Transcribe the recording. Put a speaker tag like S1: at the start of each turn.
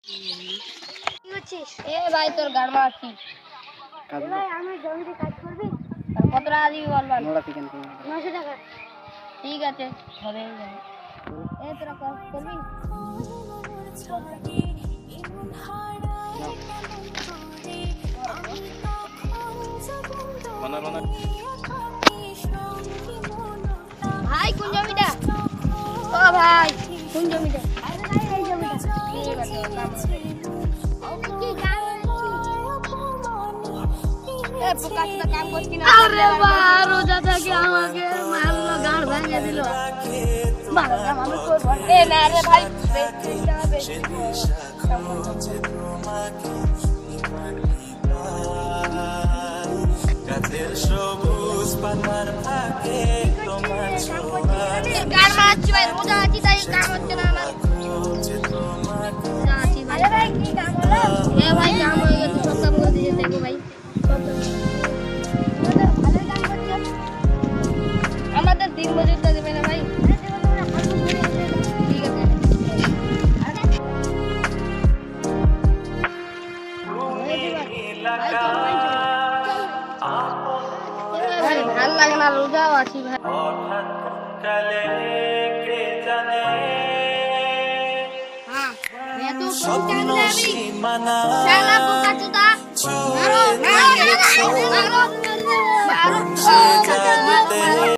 S1: কি করছিস?
S2: এ ভাই তোর গান মারছি।
S1: ভাই আমি জমিতে কাজ করবি?
S2: কত টাকা দিবি বল বল।
S1: 900 টাকা।
S2: ঠিক আছে হবে যাবে। এ তোরা কাজ করবি? ভাই কোন জমিটা? ও ভাই কোন জমিটা?
S1: আরে ভাই এই জমিটা।
S2: ঠিক আছে কাম হবে।
S1: কি কাজ
S2: এ পোকাটা কাম করছি না।
S1: আরে বাবা রোজা থেকে আমাকে মারলো গাড় ভেঙে দিল।
S2: মারলাম আমি কই বল। এ না রে ভাই বেশিটা বেশি।
S3: গাছের সবুজ পাতার ফাঁকে তোমার ছোঁয়া
S2: গান মারছি ভাই রোজা আছি তাই কাম হচ্ছে না আমার। রোজা আছি ভাই।
S1: আরে ভাই কি কাম হলো?
S2: এ ভাই কাম হয়ে গেছে সব কাম করে দিয়েছে দেখো ভাই।
S1: ভালো কাম করছিস।
S2: আমাদের দিন মজুরটা দেবে না ভাই। ঠিক আছে। ভাই ভাল লাগে না রোজাও আছি ভাই।
S3: কালে কে জানে
S2: হ্যাঁ मैं तो
S3: স্বপ্ন সীমানা
S2: শালা বোকা চোদা মারো মারো মারো মারো
S3: যে